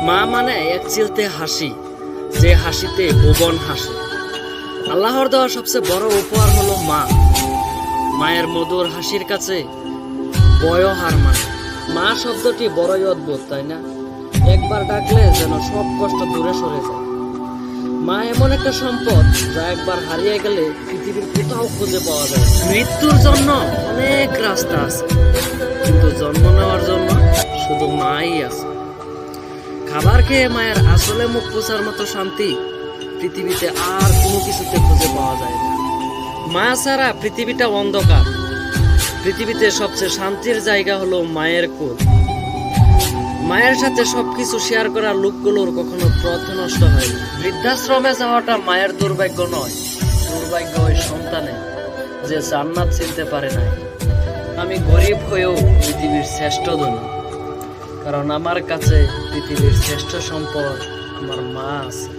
মা মানে এক চিলতে হাসি, যে হাসিতে ভুবন হাসে। আল্লাহর দেওয়া সবচেয়ে বড় উপহার হলো মা। মায়ের মধুর হাসির কাছে বয় হার মানে। মা শব্দটি বড়ই অদ্ভুত, তাই না? একবার ডাকলে যেন সব কষ্ট দূরে সরে যায়। মা এমন একটা সম্পদ যা একবার হারিয়ে গেলে পৃথিবীর কোথাও খুঁজে পাওয়া যায়। মৃত্যুর জন্য অনেক রাস্তা আছে, কিন্তু জন্ম নেওয়ার জন্য শুধু মাই আছে। খাবার খেয়ে মায়ের আসলে মুখ পোছার মতো শান্তি পৃথিবীতে আর কোনো কিছুতে খুঁজে পাওয়া যায় না। মা ছাড়া পৃথিবীটা অন্ধকার। পৃথিবীতে সবচেয়ে শান্তির জায়গা হলো মায়ের কোল। মায়ের সাথে সবকিছু শেয়ার করার লোকগুলোর কখনো পথ নষ্ট হয় না। বৃদ্ধাশ্রমে যাওয়াটা মায়ের দুর্ভাগ্য নয়, দুর্ভাগ্য ওই সন্তানের যে জান্নাত চিনতে পারে নাই। আমি গরিব হয়েও পৃথিবীর শ্রেষ্ঠ ধনী, কারণ আমার কাছে পৃথিবীর শ্রেষ্ঠ সম্পদ আমার মা আছে।